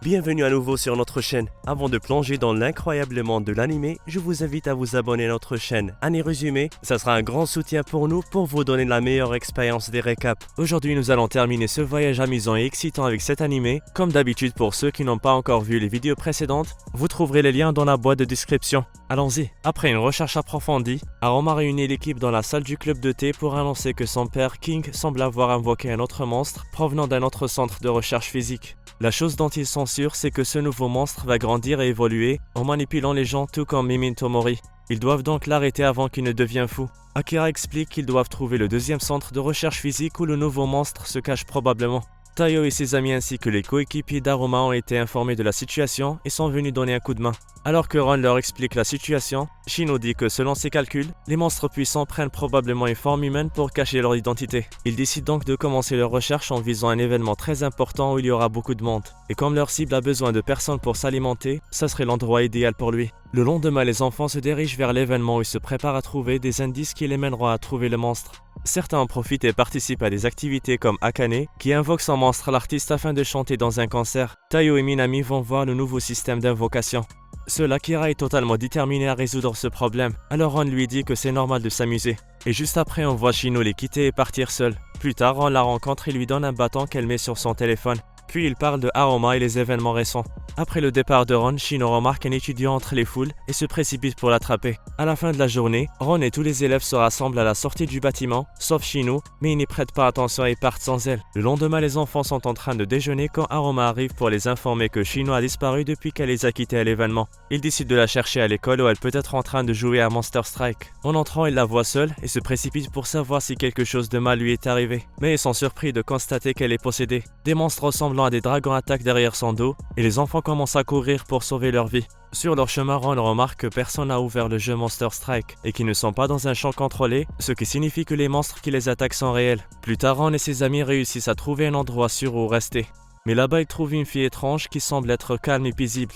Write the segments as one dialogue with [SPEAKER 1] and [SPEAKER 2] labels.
[SPEAKER 1] Bienvenue à nouveau sur notre chaîne. Avant de plonger dans l'incroyable monde de l'anime, je vous invite à vous abonner à notre chaîne. Année résumé, ça sera un grand soutien pour nous pour vous donner la meilleure expérience des récaps. Aujourd'hui, nous allons terminer ce voyage amusant et excitant avec cet anime. Comme d'habitude pour ceux qui n'ont pas encore vu les vidéos précédentes, vous trouverez les liens dans la boîte de description. Allons-y. Après une recherche approfondie, Aroma réunit l'équipe dans la salle du club de thé pour annoncer que son père King semble avoir invoqué un autre monstre provenant d'un autre centre de recherche physique. La chose dont ils sont sûrs, c'est que ce nouveau monstre va grandir et évoluer en manipulant les gens tout comme Memento Mori. Ils doivent donc l'arrêter avant qu'il ne devienne fou. Akira explique qu'ils doivent trouver le deuxième centre de recherche physique où le nouveau monstre se cache probablement. Taiyo et ses amis ainsi que les coéquipiers d'Aroma ont été informés de la situation et sont venus donner un coup de main. Alors que Ron leur explique la situation, Shino dit que selon ses calculs, les monstres puissants prennent probablement une forme humaine pour cacher leur identité. Ils décident donc de commencer leur recherche en visant un événement très important où il y aura beaucoup de monde. Et comme leur cible a besoin de personnes pour s'alimenter, ça serait l'endroit idéal pour lui. Le lendemain, les enfants se dirigent vers l'événement où ils se préparent à trouver des indices qui les mèneront à trouver le monstre. Certains en profitent et participent à des activités comme Akane, qui invoque son monstre à l'artiste afin de chanter dans un concert. Taiyo et Minami vont voir le nouveau système d'invocation. Seul Akira est totalement déterminé à résoudre ce problème, alors Ron lui dit que c'est normal de s'amuser. Et juste après, on voit Shino les quitter et partir seul. Plus tard, Ron la rencontre et lui donne un bâton qu'elle met sur son téléphone. Puis il parle de Aroma et les événements récents. Après le départ de Ron, Shino remarque un étudiant entre les foules et se précipite pour l'attraper. À la fin de la journée, Ron et tous les élèves se rassemblent à la sortie du bâtiment, sauf Shino, mais ils n'y prêtent pas attention et partent sans elle. Le lendemain, les enfants sont en train de déjeuner quand Aroma arrive pour les informer que Shino a disparu depuis qu'elle les a quittés à l'événement. Ils décident de la chercher à l'école où elle peut être en train de jouer à Monster Strike. En entrant, ils la voient seule et se précipitent pour savoir si quelque chose de mal lui est arrivé. Mais ils sont surpris de constater qu'elle est possédée. Des monstres ressemblant à des dragons attaquent derrière son dos et les enfants commencent à courir pour sauver leur vie. Sur leur chemin, Ron remarque que personne n'a ouvert le jeu Monster Strike et qu'ils ne sont pas dans un champ contrôlé, ce qui signifie que les monstres qui les attaquent sont réels. Plus tard, Ron et ses amis réussissent à trouver un endroit sûr où rester. Mais là-bas, ils trouvent une fille étrange qui semble être calme et paisible.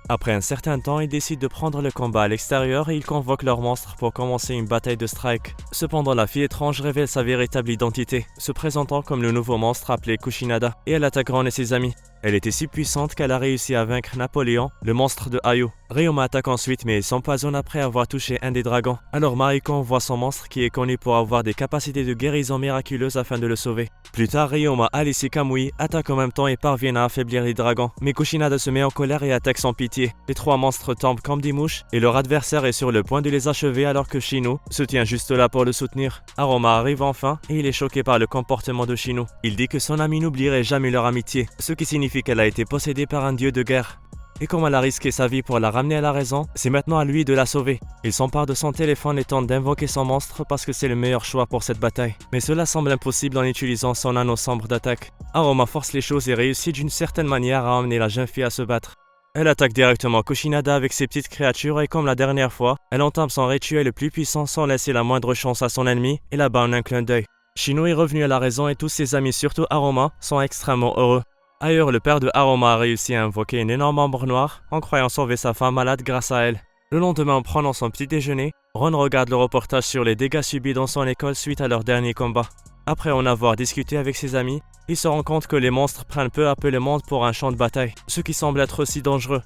[SPEAKER 1] Après un certain temps, ils décident de prendre le combat à l'extérieur et ils convoquent leur monstre pour commencer une bataille de strike. Cependant, la fille étrange révèle sa véritable identité, se présentant comme le nouveau monstre appelé Kushinada, et elle attaque Ron et ses amis. Elle était si puissante qu'elle a réussi à vaincre Napoléon, le monstre de Ayo. Ryoma attaque ensuite mais il s'empoisonne après avoir touché un des dragons. Alors Mariko envoie son monstre qui est connu pour avoir des capacités de guérison miraculeuses afin de le sauver. Plus tard, Ryoma, Alice et Kamui attaquent en même temps et parviennent à affaiblir les dragons. Mais Kushinada se met en colère et attaque sans pitié. Les trois monstres tombent comme des mouches et leur adversaire est sur le point de les achever alors que Shino se tient juste là pour le soutenir. Aroma arrive enfin et il est choqué par le comportement de Shino. Il dit que son ami n'oublierait jamais leur amitié, ce qui signifie qu'elle a été possédée par un dieu de guerre. Et comme elle a risqué sa vie pour la ramener à la raison, c'est maintenant à lui de la sauver. Il s'empare de son téléphone et tente d'invoquer son monstre parce que c'est le meilleur choix pour cette bataille. Mais cela semble impossible en utilisant son anneau sombre d'attaque. Aroma force les choses et réussit d'une certaine manière à emmener la jeune fille à se battre. Elle attaque directement Kushinada avec ses petites créatures et comme la dernière fois, elle entame son rituel le plus puissant sans laisser la moindre chance à son ennemi et la bat en un clin d'œil. Shino est revenu à la raison et tous ses amis, surtout Aroma, sont extrêmement heureux. Ailleurs, le père de Aroma a réussi à invoquer une énorme ombre noire en croyant sauver sa femme malade grâce à elle. Le lendemain, en prenant son petit déjeuner, Ron regarde le reportage sur les dégâts subis dans son école suite à leur dernier combat. Après en avoir discuté avec ses amis, il se rend compte que les monstres prennent peu à peu le monde pour un champ de bataille, ce qui semble être aussi dangereux.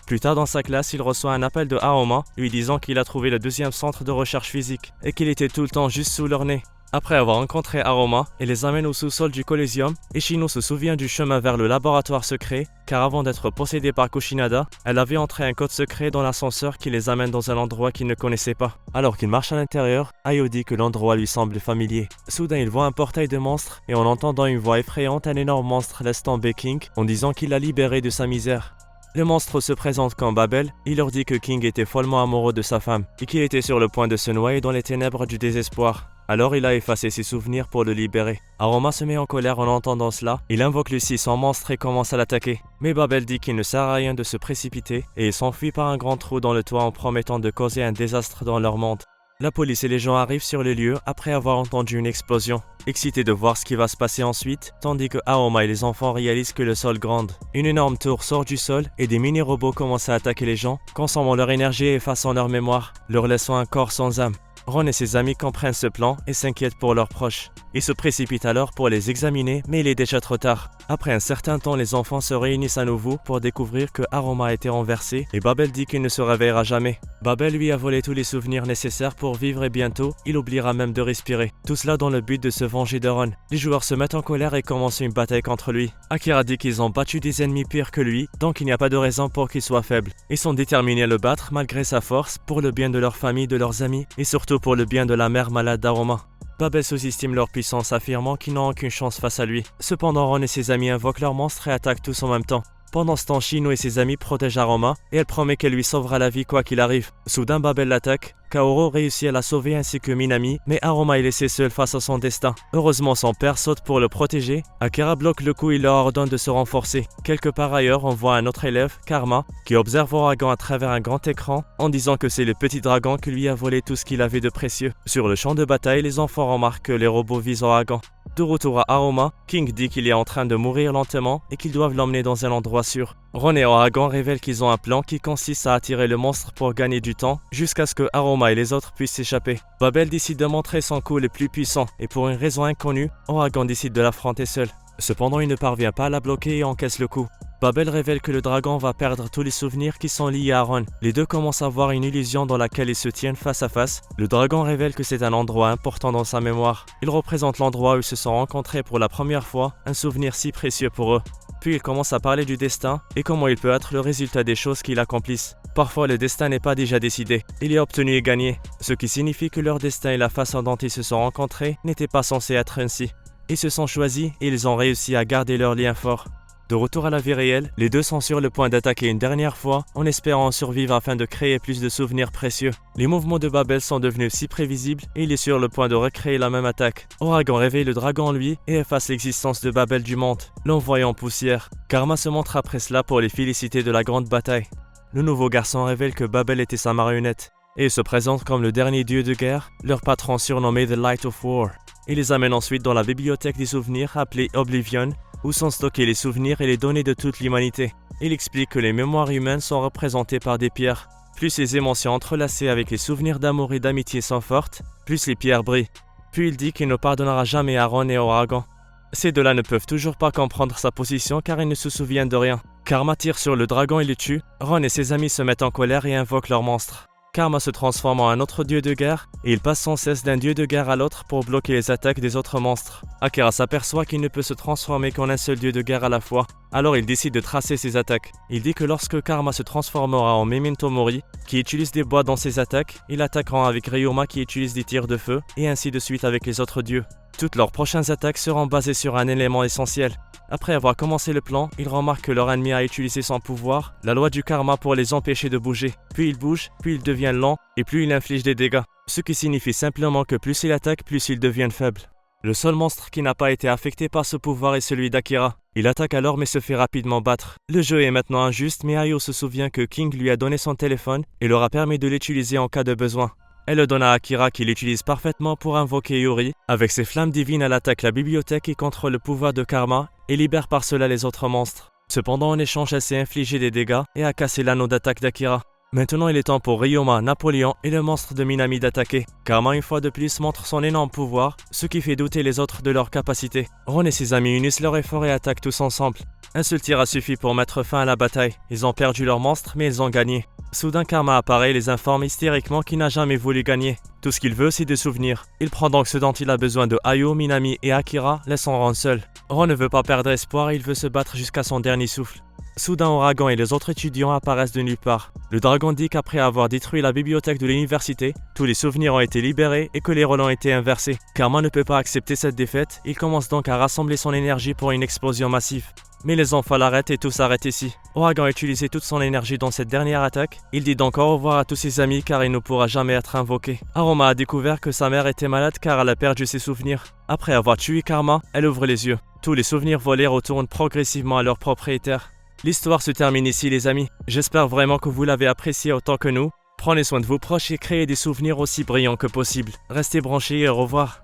[SPEAKER 1] Plus tard dans sa classe, il reçoit un appel de Aroma lui disant qu'il a trouvé le deuxième centre de recherche physique et qu'il était tout le temps juste sous leur nez. Après avoir rencontré Aroma, il les amène au sous-sol du Coliseum et Shino se souvient du chemin vers le laboratoire secret car avant d'être possédée par Kushinada, elle avait entré un code secret dans l'ascenseur qui les amène dans un endroit qu'ils ne connaissaient pas. Alors qu'il marche à l'intérieur, Ayo dit que l'endroit lui semble familier. Soudain, il voit un portail de monstres et en entendant une voix effrayante, un énorme monstre laisse tomber King en disant qu'il l'a libéré de sa misère. Le monstre se présente comme Babel, il leur dit que King était follement amoureux de sa femme et qu'il était sur le point de se noyer dans les ténèbres du désespoir. Alors il a effacé ses souvenirs pour le libérer. Aroma se met en colère en entendant cela, il invoque Lucie son monstre et commence à l'attaquer. Mais Babel dit qu'il ne sert à rien de se précipiter et il s'enfuit par un grand trou dans le toit en promettant de causer un désastre dans leur monde. La police et les gens arrivent sur les lieux après avoir entendu une explosion, excités de voir ce qui va se passer ensuite, tandis que Aroma et les enfants réalisent que le sol gronde. Une énorme tour sort du sol et des mini-robots commencent à attaquer les gens, consommant leur énergie et effaçant leur mémoire, leur laissant un corps sans âme. Ron et ses amis comprennent ce plan et s'inquiètent pour leurs proches. Ils se précipitent alors pour les examiner, mais il est déjà trop tard. Après un certain temps, les enfants se réunissent à nouveau pour découvrir que Aroma a été renversé et Babel dit qu'il ne se réveillera jamais. Babel lui a volé tous les souvenirs nécessaires pour vivre et bientôt, il oubliera même de respirer. Tout cela dans le but de se venger de Ron. Les joueurs se mettent en colère et commencent une bataille contre lui. Akira dit qu'ils ont battu des ennemis pires que lui, donc il n'y a pas de raison pour qu'il soit faible. Ils sont déterminés à le battre malgré sa force, pour le bien de leur famille, de leurs amis et surtout pour le bien de la mère malade d'Aroma. Babel sous-estime leur puissance, affirmant qu'ils n'ont aucune chance face à lui. Cependant, Ron et ses amis invoquent leur monstre et attaquent tous en même temps. Pendant ce temps, Shino et ses amis protègent Aroma et elle promet qu'elle lui sauvera la vie quoi qu'il arrive. Soudain, Babel l'attaque. Kaoru réussit à la sauver ainsi que Minami, mais Aroma est laissé seul face à son destin. Heureusement, son père saute pour le protéger. Akira bloque le coup et leur ordonne de se renforcer. Quelque part ailleurs, on voit un autre élève, Karma, qui observe Oragon à travers un grand écran en disant que c'est le petit dragon qui lui a volé tout ce qu'il avait de précieux. Sur le champ de bataille, les enfants remarquent que les robots visent Oragon. De retour à Aroma, King dit qu'il est en train de mourir lentement et qu'ils doivent l'emmener dans un endroit sûr. Ron et Oragon révèlent qu'ils ont un plan qui consiste à attirer le monstre pour gagner du temps jusqu'à ce que Aroma et les autres puissent s'échapper. Babel décide de montrer son coup le plus puissant et pour une raison inconnue, Oragon décide de l'affronter seul. Cependant, il ne parvient pas à la bloquer et encaisse le coup. Babel révèle que le dragon va perdre tous les souvenirs qui sont liés à Ron. Les deux commencent à voir une illusion dans laquelle ils se tiennent face à face. Le dragon révèle que c'est un endroit important dans sa mémoire. Il représente l'endroit où ils se sont rencontrés pour la première fois, un souvenir si précieux pour eux. Puis il commence à parler du destin et comment il peut être le résultat des choses qu'ils accomplissent. Parfois le destin n'est pas déjà décidé, il est obtenu et gagné, ce qui signifie que leur destin et la façon dont ils se sont rencontrés n'étaient pas censés être ainsi. Ils se sont choisis et ils ont réussi à garder leur lien fort. De retour à la vie réelle, les deux sont sur le point d'attaquer une dernière fois en espérant survivre afin de créer plus de souvenirs précieux. Les mouvements de Babel sont devenus si prévisibles et il est sur le point de recréer la même attaque. Oragon réveille le dragon en lui et efface l'existence de Babel du monde, l'envoyant en poussière. Karma se montre après cela pour les féliciter de la grande bataille. Le nouveau garçon révèle que Babel était sa marionnette et se présente comme le dernier dieu de guerre, leur patron surnommé The Light of War. Il les amène ensuite dans la bibliothèque des souvenirs appelée Oblivion, où sont stockés les souvenirs et les données de toute l'humanité. Il explique que les mémoires humaines sont représentées par des pierres. Plus les émotions entrelacées avec les souvenirs d'amour et d'amitié sont fortes, plus les pierres brillent. Puis il dit qu'il ne pardonnera jamais à Ron et Oragon. Ces deux-là ne peuvent toujours pas comprendre sa position car ils ne se souviennent de rien. Karma tire sur le dragon et le tue. Ron et ses amis se mettent en colère et invoquent leur monstre. Karma se transforme en un autre dieu de guerre et il passe sans cesse d'un dieu de guerre à l'autre pour bloquer les attaques des autres monstres. Akira s'aperçoit qu'il ne peut se transformer qu'en un seul dieu de guerre à la fois, alors il décide de tracer ses attaques. Il dit que lorsque Karma se transformera en Memento Mori, qui utilise des bois dans ses attaques, il attaquera avec Ryoma qui utilise des tirs de feu, et ainsi de suite avec les autres dieux. Toutes leurs prochaines attaques seront basées sur un élément essentiel. Après avoir commencé le plan, ils remarquent que leur ennemi a utilisé son pouvoir, la loi du karma, pour les empêcher de bouger. Puis il bouge, puis il devient lent, et plus il inflige des dégâts. Ce qui signifie simplement que plus il attaque, plus ils deviennent faibles. Le seul monstre qui n'a pas été affecté par ce pouvoir est celui d'Akira. Il attaque alors mais se fait rapidement battre. Le jeu est maintenant injuste, mais Ayo se souvient que King lui a donné son téléphone et leur a permis de l'utiliser en cas de besoin. Elle le donne à Akira qui l'utilise parfaitement pour invoquer Yuri. Avec ses flammes divines, elle attaque la bibliothèque et contrôle le pouvoir de Karma et libère par cela les autres monstres. Cependant, en échange, elle s'est infligé des dégâts et a cassé l'anneau d'attaque d'Akira. Maintenant, il est temps pour Ryoma, Napoléon et le monstre de Minami d'attaquer. Karma, une fois de plus, montre son énorme pouvoir, ce qui fait douter les autres de leur capacité. Ron et ses amis unissent leurs efforts et attaquent tous ensemble. Un seul tir a suffi pour mettre fin à la bataille. Ils ont perdu leur monstre, mais ils ont gagné. Soudain, Karma apparaît et les informe hystériquement qu'il n'a jamais voulu gagner. Tout ce qu'il veut, c'est des souvenirs. Il prend donc ce dont il a besoin de Ayo, Minami et Akira, laissant Ron seul. Ron ne veut pas perdre espoir et il veut se battre jusqu'à son dernier souffle. Soudain, Oragon et les autres étudiants apparaissent de nulle part. Le dragon dit qu'après avoir détruit la bibliothèque de l'université, tous les souvenirs ont été libérés et que les rôles ont été inversés. Karma ne peut pas accepter cette défaite, il commence donc à rassembler son énergie pour une explosion massive. Mais les enfants l'arrêtent et tout s'arrête ici. Oragon a utilisé toute son énergie dans cette dernière attaque. Il dit donc au revoir à tous ses amis car il ne pourra jamais être invoqué. Aroma a découvert que sa mère était malade car elle a perdu ses souvenirs. Après avoir tué Karma, elle ouvre les yeux. Tous les souvenirs volés retournent progressivement à leur propriétaire. L'histoire se termine ici les amis. J'espère vraiment que vous l'avez apprécié autant que nous. Prenez soin de vos proches et créez des souvenirs aussi brillants que possible. Restez branchés et au revoir.